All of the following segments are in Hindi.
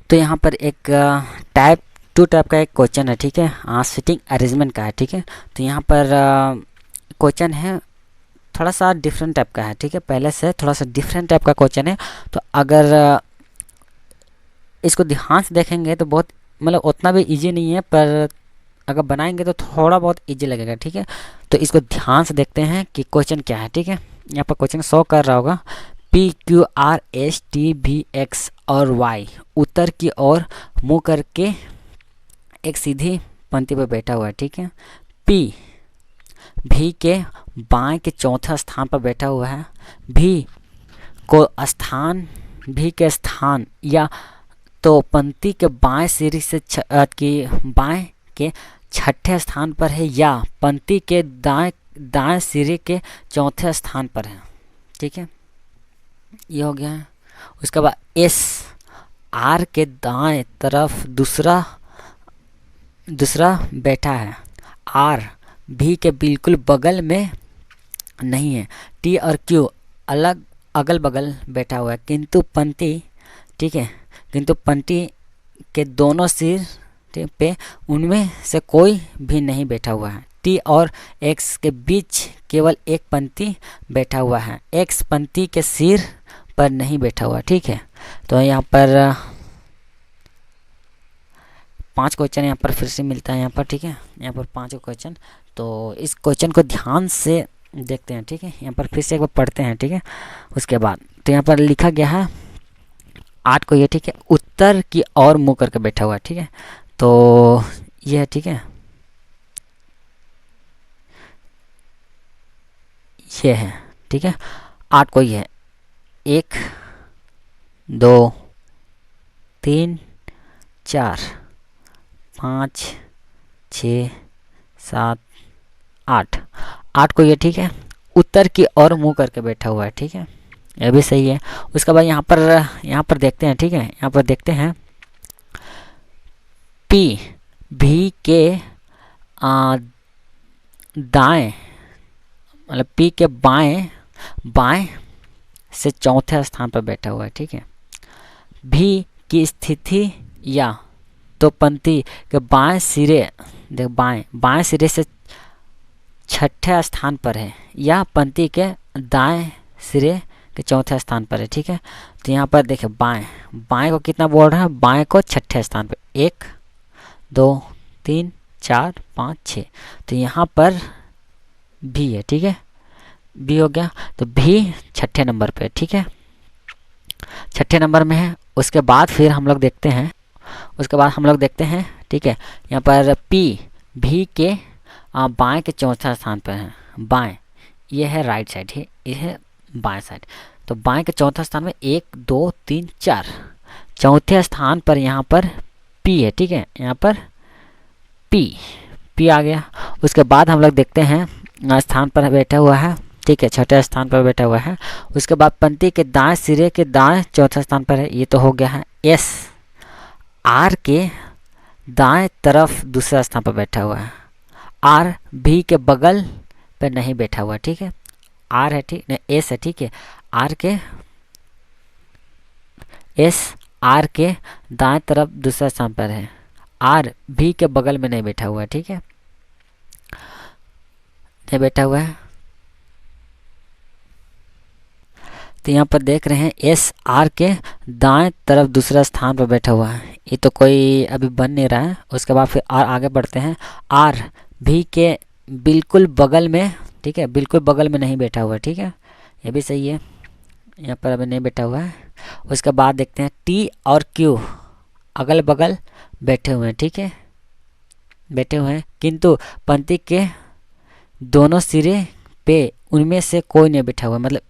तो यहाँ पर एक टाइप 2 टाइप का एक क्वेश्चन है, ठीक है, सिटिंग अरेंजमेंट का है, ठीक है। तो यहाँ पर क्वेश्चन है थोड़ा सा डिफरेंट टाइप का है, ठीक है, पहले से थोड़ा सा डिफरेंट टाइप का क्वेश्चन है। तो अगर इसको ध्यान से देखेंगे तो बहुत मतलब उतना भी इजी नहीं है, पर अगर बनाएंगे तो थोड़ा बहुत इजी लगेगा, ठीक है। तो इसको ध्यान से देखते हैं कि क्वेश्चन क्या है, ठीक है। यहाँ पर क्वेश्चन शो कर रहा होगा, P Q R S T V x और वाई उत्तर की ओर मुंह करके एक सीधी पंक्ति पर बैठा हुआ है, ठीक है। पी भी के बाएं के चौथे स्थान पर बैठा हुआ है। भी के स्थान या तो पंक्ति के बाएं सिरे से बाएं के छठे स्थान पर है या पंक्ति के दाएं सिरे के चौथे स्थान पर है, ठीक है। ये हो गया है। उसके बाद एस आर के दाएं तरफ दूसरा बैठा है। आर भी के बिल्कुल बगल में नहीं है। टी और क्यू अगल बगल बैठा हुआ है, किंतु पंक्ति, ठीक है, किंतु पंक्ति के दोनों सिर पे उनमें से कोई भी नहीं बैठा हुआ है। टी और एक्स के बीच केवल एक पंक्ति बैठा हुआ है। एक्स पंक्ति के सिर पर नहीं बैठा हुआ, ठीक है। तो यहाँ पर 5 क्वेश्चन यहाँ पर फिर से मिलता है यहाँ पर, ठीक है। यहाँ पर 5 क्वेश्चन, तो इस क्वेश्चन को ध्यान से देखते हैं, ठीक है। यहाँ पर फिर से एक बार पढ़ते हैं, ठीक है। उसके बाद तो यहाँ पर लिखा गया है 8 को, ये ठीक है, उत्तर की ओर मुंह करके बैठा हुआ है, ठीक है। तो ये है, ठीक है, ये है, ठीक है। 8 को ये है 1 2 3 4 5 6 7 8 को ये, ठीक है, उत्तर की ओर मुंह करके बैठा हुआ है, ठीक है, यह भी सही है। उसके बाद यहाँ पर देखते हैं, ठीक है, यहाँ पर देखते हैं पी भी के दाएं मतलब पी के बाएं से चौथे स्थान पर बैठा हुआ है, ठीक है। भी की स्थिति या तो पंक्ति के बाएं सिरे से छठे स्थान पर है या पंक्ति के दाएं सिरे के चौथे स्थान पर है, ठीक है। तो यहाँ पर देखिए बाएं को कितना बोल रहा है, बाएं को छठे स्थान पर 1 2 3 4 5 6, तो यहाँ पर भी है, ठीक है, बी हो गया। तो भी छठे नंबर पे, ठीक है, छठे नंबर में है। उसके बाद फिर हम लोग देखते हैं, ठीक है, यहाँ पर पी भी के बाएं के चौथा स्थान पर है। बाएं ये है राइट साइड है, ये है बाएं साइड। तो बाएं के चौथा स्थान में 1 2 3 4 चौथे स्थान पर यहाँ पर पी है, ठीक है, यहाँ पर पी आ गया। उसके बाद हम लोग देखते हैं स्थान पर बैठा हुआ है, ठीक है, छठे स्थान पर बैठा हुआ है। उसके बाद पंक्ति के दाएं सिरे के दाएं चौथा स्थान पर है, ये तो हो गया है। एस आर के दाएं तरफ दूसरा स्थान पर बैठा हुआ है। आर भी के बगल पे नहीं बैठा हुआ, ठीक है, आर है, ठीक नहीं, एस है, ठीक है, एस आर के दाएं तरफ दूसरा स्थान पर है। आर भी के बगल में नहीं बैठा हुआ है, ठीक है, नहीं बैठा हुआ है। तो यहाँ पर देख रहे हैं एस आर के दाएं तरफ दूसरा स्थान पर बैठा हुआ है, ये तो कोई अभी बन नहीं रहा है। उसके बाद फिर आगे बढ़ते हैं, आर भी के बिल्कुल बगल में, ठीक है, बिल्कुल बगल में नहीं बैठा हुआ है, ठीक है, ये भी सही है, यहाँ पर अभी नहीं बैठा हुआ है। उसके बाद देखते हैं टी और क्यू अगल बगल बैठे हुए हैं, ठीक है, बैठे हुए हैं, किंतु पंक्ति के दोनों सिरे पे उनमें से कोई नहीं बैठा हुआ, मतलब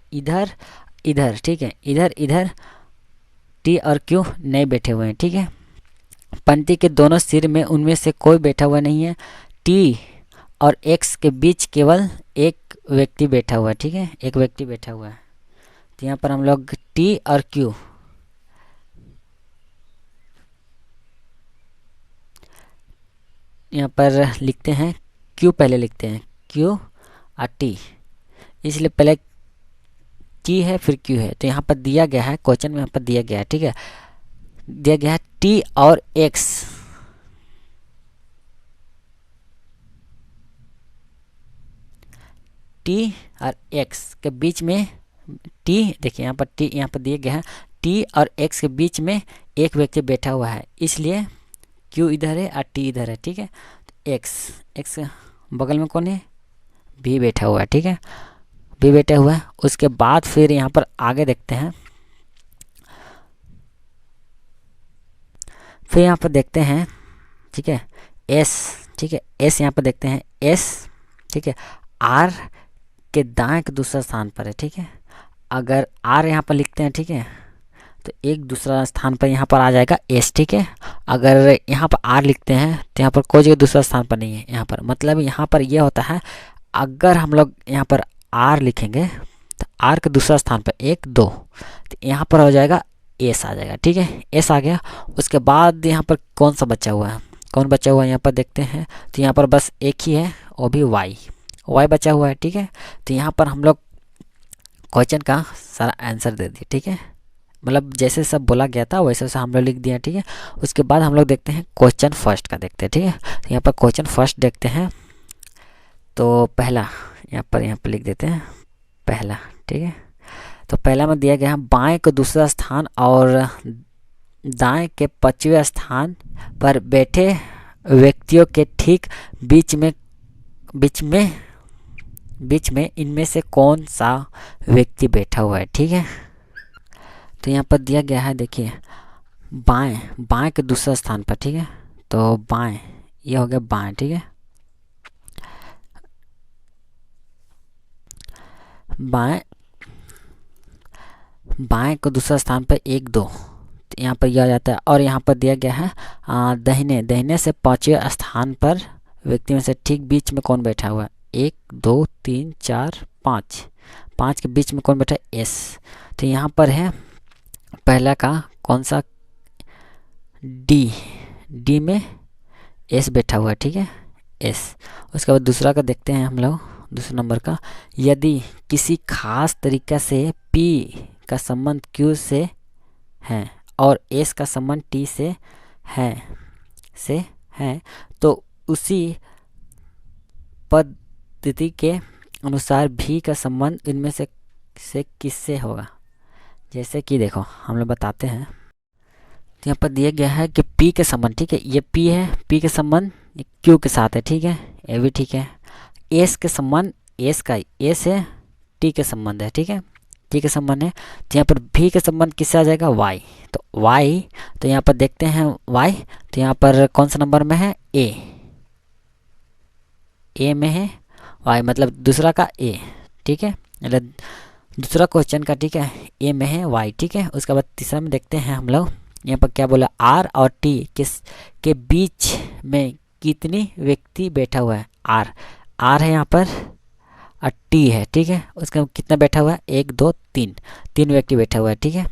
इधर, ठीक है, इधर टी और क्यू नहीं बैठे हुए हैं, ठीक है। पंक्ति के दोनों सिर में उनमें से कोई बैठा हुआ नहीं है। टी और एक्स के बीच केवल एक व्यक्ति बैठा हुआ है, ठीक है, एक व्यक्ति बैठा हुआ है। तो यहाँ पर हम लोग टी और क्यू यहाँ पर लिखते हैं, क्यू पहले लिखते हैं, क्यू और टी, इसलिए पहले टी है फिर क्यू है। तो यहाँ पर दिया गया है, क्वेश्चन में यहाँ पर दिया गया है, ठीक है, दिया गया है टी और एक्स, टी और एक्स के बीच में, टी देखिए यहाँ पर टी यहाँ पर दिया गया है टी और एक्स के बीच में एक व्यक्ति बैठा हुआ है, इसलिए क्यू इधर है और टी इधर है, ठीक है। तो एक्स एक्स बगल में कौन है, भी बैठा हुआ है, ठीक है, भी बैठा हुआ है। उसके बाद फिर यहाँ पर आगे देखते हैं, फिर यहाँ पर देखते हैं, ठीक है, एस, ठीक है, एस यहाँ पर देखते हैं एस, ठीक है, आर के दाएं के दूसरा स्थान पर है, ठीक है। अगर आर यहाँ पर लिखते हैं, ठीक है, तो एक दूसरा स्थान पर यहाँ पर आ जाएगा एस, ठीक है। अगर यहाँ पर आर लिखते हैं तो यहाँ पर कोई जगह दूसरा स्थान पर नहीं है, यहाँ पर मतलब यहाँ पर यह होता है, अगर हम लोग यहाँ पर आर लिखेंगे तो आर के दूसरा स्थान पर 1 2, तो यहाँ पर हो जाएगा एस आ जाएगा, ठीक है, एस आ गया। उसके बाद यहाँ पर कौन सा बचा हुआ है, कौन बचा हुआ है यहाँ पर देखते हैं, तो यहाँ पर बस एक ही है, वो भी वाई, वाई बचा हुआ है, ठीक है। तो यहाँ पर हम लोग क्वेश्चन का सारा आंसर दे दिए, ठीक है, मतलब जैसे सब बोला गया था वैसे वैसे हम लोग लिख दिया, ठीक है। उसके बाद हम लोग देखते हैं क्वेश्चन फर्स्ट का देखते हैं, ठीक है। तो यहाँ पर क्वेश्चन फर्स्ट देखते हैं, तो पहला यहाँ पर लिख देते हैं पहला, ठीक है। तो पहला में दिया गया है बाएं को दूसरा स्थान और दाएं के 5वें स्थान पर बैठे व्यक्तियों के ठीक बीच में इनमें से कौन सा व्यक्ति बैठा हुआ है, ठीक है। तो यहाँ पर दिया गया है, देखिए बाएं के दूसरा स्थान पर, ठीक है, तो बाएं, ये हो गया बाएं, ठीक है, बाएं को दूसरा स्थान पर 1 2, तो यहाँ पर यह आ जाता है। और यहाँ पर दिया गया है दाहिने से 5वें स्थान पर व्यक्ति में से ठीक बीच में कौन बैठा हुआ है, 1 2 3 4 5 के बीच में कौन बैठा है, एस। तो यहाँ पर है पहला का कौन सा, डी में एस बैठा हुआ है, ठीक है, एस। उसके बाद दूसरा का देखते हैं हम लोग, दूसरे नंबर का, यदि किसी खास तरीका से P का संबंध Q से है और S का संबंध T से है तो उसी पद्धति के अनुसार V का संबंध इनमें से किससे होगा। जैसे कि देखो हम लोग बताते हैं, तो यहाँ पर दिया गया है कि P के संबंध, ठीक है, ये P है, P के संबंध Q के साथ है, ठीक है, ये भी ठीक है। S के संबंध S है, T के संबंध है, ठीक है, T के संबंध है। तो यहाँ पर V के संबंध किससे आ जाएगा, Y, तो Y, तो यहाँ पर देखते हैं Y, तो यहाँ पर कौन सा नंबर में है, A में है Y, मतलब दूसरा का A, ठीक है, मतलब दूसरा क्वेश्चन का, ठीक है, A में है Y, ठीक है। उसके बाद तीसरा में देखते हैं हम लोग, यहाँ पर क्या बोला, R और T के बीच में कितनी व्यक्ति बैठा हुआ है, R है यहाँ पर और T है, ठीक है। उसका कितना बैठा हुआ है, 1 2 3 व्यक्ति बैठा हुआ है, ठीक है।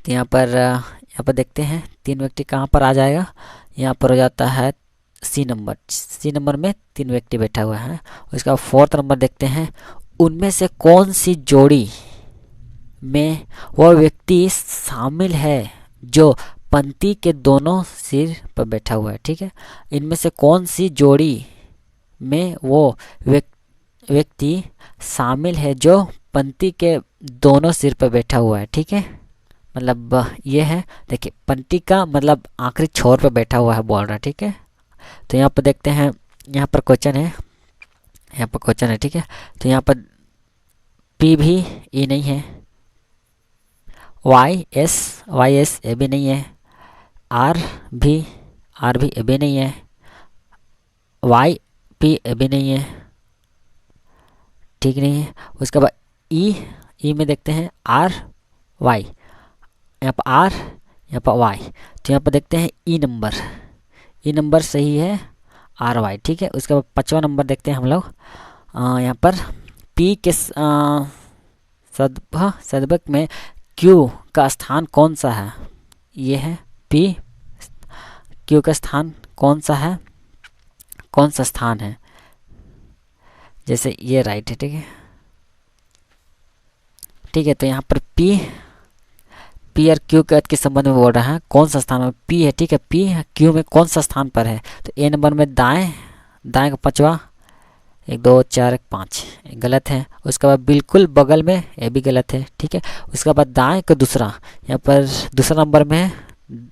तो यहाँ पर देखते हैं 3 व्यक्ति कहाँ पर आ जाएगा, यहाँ पर हो जाता है सी नंबर में 3 व्यक्ति बैठा हुआ है। उसका 4th नंबर देखते हैं, उनमें से कौन सी जोड़ी में वह व्यक्ति शामिल है जो पंक्ति के दोनों सिर पर बैठा हुआ है, ठीक है। इनमें से कौन सी जोड़ी में वो व्यक्ति शामिल है जो पंक्ति के दोनों सिर पर बैठा हुआ है, ठीक है। मतलब ये है, देखिए पंक्ति का मतलब आखिरी छोर पर बैठा हुआ है बोल रहा है, ठीक है। तो यहाँ पर देखते हैं, यहाँ पर क्वेश्चन है, ठीक है। तो यहाँ पर P भी ये नहीं है, वाई एस ए भी नहीं है, आर भी ए भी नहीं है, वाई पी ए भी नहीं है, ठीक नहीं है। उसके बाद ई में देखते हैं आर वाई, यहाँ पर आर, यहाँ पर वाई, तो यहाँ पर देखते हैं ई नंबर सही है, आर वाई, ठीक है। उसके बाद 5वां नंबर देखते हैं हम लोग, यहाँ पर पी के सदबक में क्यू का स्थान कौन सा है, ये है पी, क्यू का स्थान कौन सा स्थान है, जैसे ये राइट है, ठीक है। तो यहाँ पर पी और क्यू के संबंध में बोल रहा है, कौन सा स्थान में पी है, ठीक है, पी क्यू में कौन सा स्थान पर है, तो ए नंबर में दाएं, दाएं का पांचवा, 1 2 4 5 गलत है। उसके बाद बिल्कुल बगल में, ये भी गलत है, ठीक है। उसके बाद दाएं का दूसरा, यहाँ पर दूसरा नंबर में है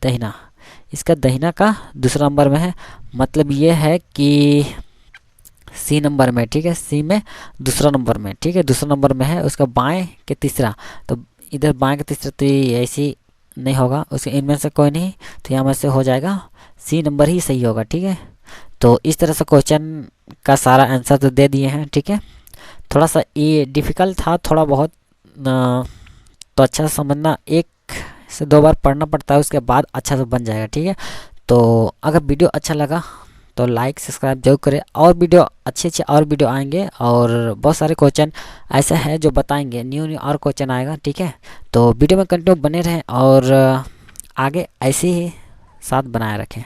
दहिना, इसका दहिना का दूसरा नंबर में है, मतलब ये है कि सी नंबर में, ठीक है, सी में दूसरा नंबर में, ठीक है, दूसरा नंबर में है। उसका बाएं के तीसरा, तो इधर बाएं का तीसरा तो ये ऐसी नहीं होगा, उसके इनमें से कोई नहीं, तो यहाँ में से हो जाएगा सी नंबर ही सही होगा, ठीक है। तो इस तरह से क्वेश्चन का सारा आंसर तो दे दिए हैं, ठीक है। थोड़ा सा ये डिफ़िकल्ट था थोड़ा बहुत, तो अच्छा से समझना, 1 से 2 बार पढ़ना पड़ता है, उसके बाद अच्छा से बन जाएगा, ठीक है। तो अगर वीडियो अच्छा लगा तो लाइक सब्सक्राइब जरूर करें, और वीडियो अच्छे और वीडियो आएंगे, और बहुत सारे क्वेश्चन ऐसे हैं जो बताएंगे, न्यू और क्वेश्चन आएगा, ठीक है। तो वीडियो में कंटिन्यू बने रहें और आगे ऐसे ही साथ बनाए रखें।